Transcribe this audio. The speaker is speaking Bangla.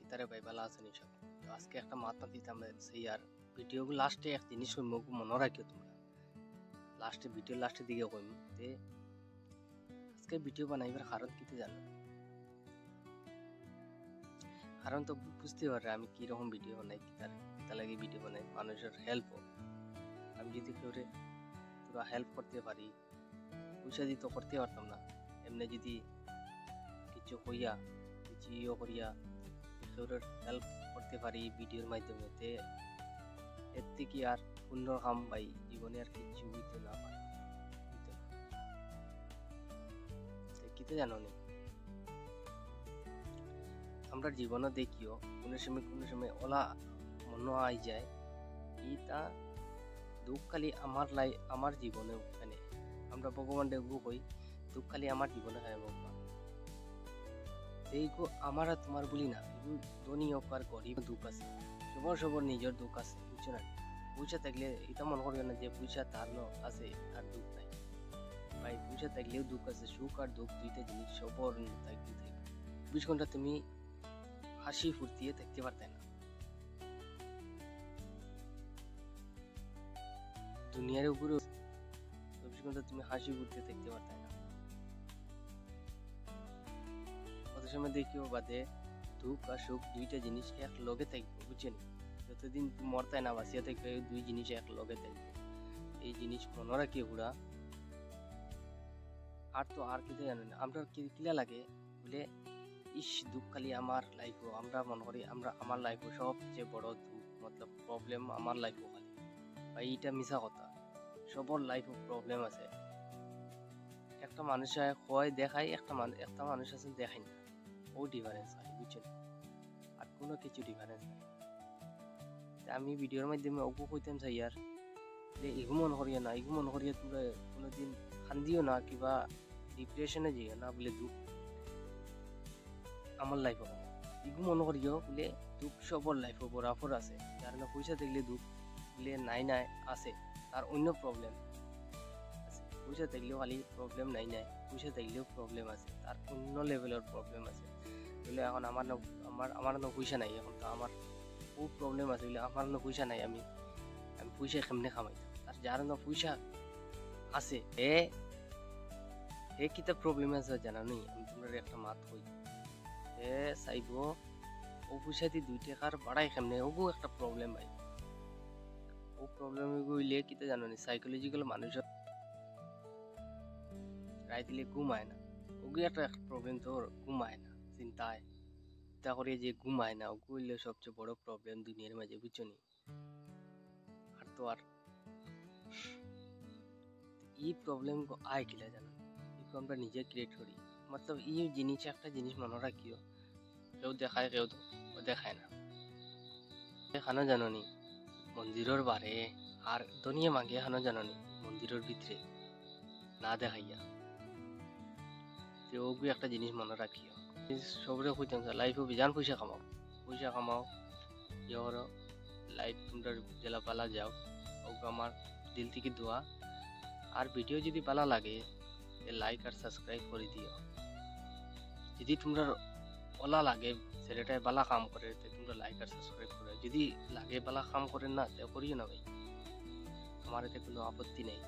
কিতারে ভাই ভালো আছেন সব। তো আজকে একটা মাথা দিতাম সেই আর ভিডিওগুলো লাস্টে এক জিনিস মুখ মনে রাখিও তোমরা, লাস্টে ভিডিও লাস্টের দিকে কইম তে আজকে ভিডিও বানাইবার কারণ কিতে জানো? কারণ তো বুঝতে পারে আমি কিরকম ভিডিও বানাই, কিতা লাগে ভিডিও বানাই, মানুষের হেল্প হোক। আমি যদি কেউরে পুরো হেল্প করতে পারি, পয়সা দিতে করতে পারতাম না, এমনি যদি কিছু কইয়া কিছু করিয়া কেউরে হেল্প করতে পারি ভিডিওর মাধ্যমে, তে এর থেকে আর পূর্ণ কাম ভাই জীবনে আর কিছু হইতে না পারে। কিতে জানো নি, আমরা জীবনে দেখিও কোনো সময় ওলা মনে আই যায় ইটা দুঃখ খালি আমার জীবনে ওখানে আমরা ভগবান দেখবো কই দুঃখ খালি আমার জীবনে হয় ভগবান। এইগো আমার আর তোমার বলি না, ধনী হোক আর গরিব দুঃখ আছে, সবার নিজের দুঃখ আছে, বুঝছো না? পয়সা থাকলে এটা মনে করবে না যে পয়সা তার আছে আর দুঃখ নাই ভাই, পয়সা থাকলেও দুঃখ আছে, সুখ আর দুঃখ দুইটা জিনিস সবর থাকতে ২৪ ঘন্টা তুমি হাসি ফুর্তিয়ে থাকতে পারতে না। দুনিয়ার উপরে ২৪ ঘন্টা তুমি হাসি ফুর্তিয়ে থাকতে পারতে না। কত সময় দেখিও বাদে দুঃখ আর সুখ দুইটা জিনিস এক লগে থাকবে, বুঝছেন? যতদিন তুমি মরতায় না বাঁচিয়ে থাকবে দুই জিনিস এক লগে থাকবে, এই জিনিস মনে রাখি ঘুরা। আর তো আর কিছু জানি না, আমরা কিলা লাগে বলে ইস দুঃখ খালি আমার লাইফও, আমরা মনে করি আমার লাইফও সবচেয়ে বড় দুঃখ মতলব প্রবলেম আমার লাইফও খালি ভাই, এটা মিছা কথা। সবর লাইফও প্রবলেম আছে। একটা মানুষ হয় দেখায়, একটা মানুষ আছে দেখাই না, ও ডিফারেন্স হয়, বুঝছেন? আর কোনো কিছু ডিফারেন্স নাই। আমি ভিডিওর মাধ্যমে ওকে কইতাম চাই আর এগু মনে করিয়া না, এগু মনে করিয়া তোমরা কোনোদিন কান্দিও না কিবা ডিপ্রেশনে যাইও না বলে দুঃখ আমার লাইফ এগু মনে করিও বলে দুঃখ সবর লাইফও বরাবর আছে। যার না পয়সা দেখলে দুঃখ বলে নাই আছে, তার অন্য প্রবলেম আছে। পয়সা দেখলেও খালি প্রবলেম নাই, পয়সা দেখলেও প্রবলেম আছে, তার অন্য লেভেলের প্রবলেম আছে। বলে এখন আমার পয়সা নাই, এখন তো আমার খুব প্রবলেম আছে বলে আমার পয়সা নাই, আমি পয়সা কেমনে কামাইতাম। আর যার পয়সা আছে এ কিতা প্রবলেম আছে জানা নেই? আমি তোমার একটা মাত কই, এ চাইব ও পয়সা দিয়ে ২ টাকার বাড়াই কেমনে, ওগো একটা প্রবলেম ভাই। ও প্রবলেম হইলে কিতা জানো নি, সাইকোলজিক্যাল মানুষের রায় দিলে ঘুমায় না, ওগো একটা প্রবলেম, তোর ঘুমায় না, চিন্তা করে যে ঘুমায় না, ওগো হইলে সবচেয়ে বড় প্রবলেম দুনিয়ার মাঝে, বুঝছো নি? আর তো আর এই প্রবলেম আয় কিলা জানো, আমরা নিজে ক্রিয়েট করি। মতলব এই জিনিস একটা জিনিস মনে রাখিও, কেউ দেখায় কেউ দেখায় না। এখানো জানো নি মন্দিরের বারে আর দুনিয়া মাগে, এখানো জানো নি মন্দিরের ভিতরে না দেখাইয়া, যে ওগুলো একটা জিনিস মনে রাখিও। সবরে কইতাম লাইফে বিজান পয়সা কামাও ইয়ে করো, লাইফ তোমরা জেলা পালা যাও, ওগুলো আমার দিল থেকে দোয়া। আর ভিডিও যদি ভালো লাগে লাইক আর সাবস্ক্রাইব করে দিও। যদি তোমরা ওলা লাগে ছেলেটাই বালা কাম করে তোমরা লাইক আর সাবস্ক্রাইব করে, যদি লাগে বালা কাম করেন না করিও না ভাই, আমার এতে কোনো আপত্তি নেই।